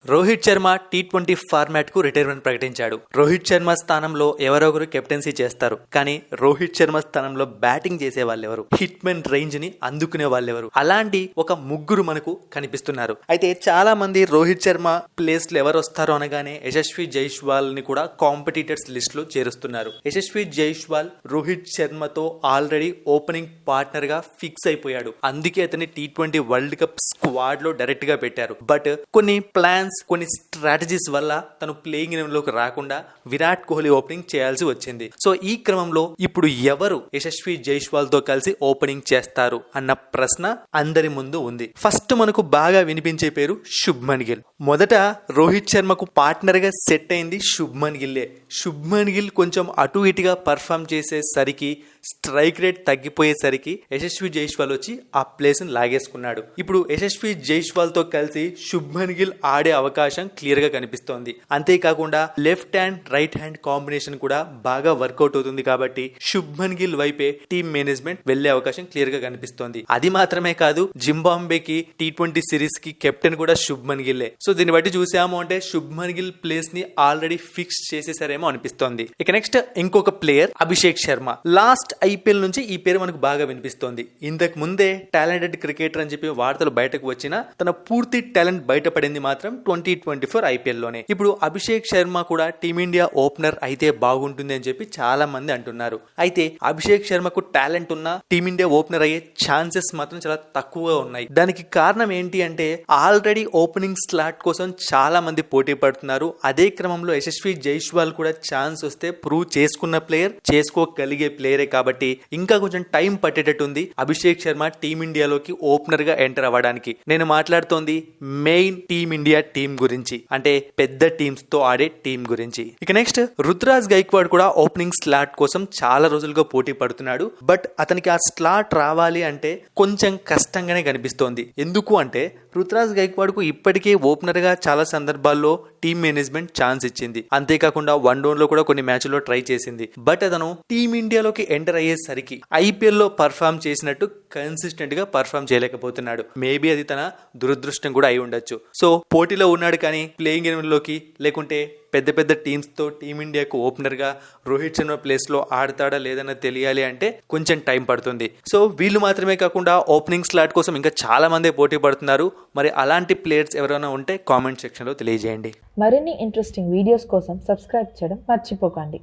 Rohit Sharma T20 format కు retirement ప్రకటించాడు. రోహిత్ శర్మ స్థానంలో ఎవరొకరు కెప్టెన్సీ చేస్తారు, కానీ రోహిత్ శర్మ స్థానంలో బ్యాటింగ్ చేసే వాళ్ళెవరు, హిట్ మెన్ రేంజ్ ని అందుకునే వాళ్ళెవరు, అలాంటి ఒక ముగ్గురు మనకు కనిపిస్తున్నారు. అయితే చాలా మంది రోహిత్ శర్మ ప్లేస్ లో ఎవరు వస్తారో అనగానే యశస్వి జైస్వాల్ ని కూడా కాంపిటీటర్స్ లిస్ట్ లో చేరుస్తున్నారు. యశస్వి జైస్వాల్ రోహిత్ శర్మతో ఆల్రెడీ ఓపెనింగ్ పార్ట్నర్ గా ఫిక్స్ అయిపోయాడు. అందుకే అతని టీ20 వరల్డ్ కప్ స్క్వాడ్ లో డైరెక్ట్ గా పెట్టారు. బట్ కొన్ని ప్లాన్స్, కొన్ని స్ట్రాటజీస్ వల్ల తను ప్లేయింగ్ ఎలెవెన్ లోకి రాకుండా విరాట్ కోహ్లీ ఓపెనింగ్ చేయాల్సి వచ్చింది. సో ఈ క్రమంలో ఇప్పుడు ఎవరు యశస్వి జైస్వాల్ తో కలిసి ఓపెనింగ్ చేస్తారు అన్న ప్రశ్న అందరి ముందు ఉంది. ఫస్ట్ మనకు బాగా వినిపించే పేరు శుభ్మన్ గిల్. మొదట రోహిత్ శర్మకు పార్ట్నర్ గా సెట్ అయింది శుభ్మన్ గిల్లే. శుభ్మన్ గిల్ కొంచెం అటు ఇటుగా పర్ఫామ్ చేసేసరికి, స్ట్రైక్ రేట్ తగ్గిపోయేసరికి యశస్వి జైస్వాల్ వచ్చి ఆ ప్లేస్ ని లాగేసుకున్నాడు. ఇప్పుడు యశస్వి జైస్వాల్ తో కలిసి శుభ్మన్ గిల్ ఆడే అవకాశం క్లియర్ గా కనిపిస్తోంది. అంతేకాకుండా left hand right hand combination కూడా బాగా వర్కౌట్ అవుతుంది. కాబట్టి శుభ్మన్ గిల్ వైపే టీమ్ మేనేజ్మెంట్ వెళ్లే అవకాశం క్లియర్ గా కనిపిస్తోంది. అది మాత్రమే కాదు, జింబాబ్వేకి టీ20 సిరీస్ కి కెప్టెన్ కూడా శుభ్మన్ గిల్లే. సో దీన్ని బట్టి చూసాము అంటే శుభ్మన్ గిల్ ప్లేస్ ని ఆల్రెడీ ఫిక్స్ చేసేసారేమో అనిపిస్తోంది. ఇక నెక్స్ట్ ఇంకొక player Abhishek Sharma. Last IPL నుంచి ఈ పేరు మనకు బాగా వినిపిస్తోంది. ఇంతకు ముందే టాలెంటెడ్ క్రికెటర్ అని చెప్పి వార్తలు బయటకు వచ్చినా తన పూర్తి టాలెంట్ బయటపడింది మాత్రం 2024 ఐపీఎల్ లోనే. ఇప్పుడు అభిషేక్ శర్మ కూడా టీమిండియా ఓపెనర్ అయితే బాగుంటుంది అని చెప్పి చాలా మంది అంటున్నారు. అయితే అభిషేక్ శర్మకు టాలెంట్ ఉన్నా టీమిండియా ఓపెనర్ అయ్యే ఛాన్సెస్ మాత్రం చాలా తక్కువగా ఉన్నాయి. దానికి కారణం ఏంటి అంటే ఆల్రెడీ ఓపెనింగ్ స్లాట్ కోసం చాలా మంది పోటీ పడుతున్నారు. అదే క్రమంలో యశస్వి జైస్వాల్ కూడా ఛాన్స్ వస్తే ప్రూవ్ చేసుకున్న ప్లేయర్, చేసుకోగలిగే ప్లేయరే కాబట్టి ఇంకా కొంచెం టైం పట్టేటట్టుంది అభిషేక్ శర్మ టీమిండియాలోకి ఓపెనర్ గా ఎంటర్ అవ్వడానికి. నేను మాట్లాడుతోంది మెయిన్ టీమిండియా టీం గురించి, అంటే పెద్ద టీమ్స్ తో ఆడే టీం గురించి. ఇక నెక్స్ట్ రుతురాజ్ గైక్వాడ్ కూడా ఓపెనింగ్ స్లాట్ కోసం చాలా రోజులుగా పోటీ పడుతున్నాడు. బట్ అతనికి ఆ స్లాట్ రావాలి అంటే కొంచెం కష్టంగానే కనిపిస్తోంది. ఎందుకు అంటే రుతురాజ్ గైక్వాడ్ కు ఇప్పటికే ఓపెనర్ గా చాలా సందర్భాల్లో టీమ్ మేనేజ్మెంట్ ఛాన్స్ ఇచ్చింది. అంతేకాకుండా వన్ డౌన్ లో కూడా కొన్ని మ్యాచ్ల్లో ట్రై చేసింది. బట్ అతను టీమిండియాలోకి ఎంటర్ అయ్యేసరికి ఐపీఎల్ లో పర్ఫామ్ చేసినట్టు కన్సిస్టెంట్ గా పర్ఫామ్ చేయలేకపోతున్నాడు. మేబీ అది తన దురదృష్టం కూడా అయి ఉండొచ్చు. సో పోటీలో ఉన్నాడు కానీ ప్లేయింగ్ ఎలెవెన్ లోకి లేకుంటే పెద్ద పెద్ద టీమ్స్ తో టీమిండియాకు ఓపెనర్ గా రోహిత్ శర్మ ప్లేస్ లో ఆడతాడా లేదన్న తెలియాలి అంటే కొంచెం టైం పడుతుంది. సో వీళ్ళు మాత్రమే కాకుండా ఓపెనింగ్ స్లాట్ కోసం ఇంకా చాలా మంది పోటీ పడుతున్నారు. మరి అలాంటి ప్లేయర్స్ ఎవరైనా ఉంటే కామెంట్ సెక్షన్ లో తెలియజేయండి. మరిన్ని ఇంట్రెస్టింగ్ వీడియోస్ కోసం సబ్స్క్రైబ్ చేయడం మర్చిపోకండి.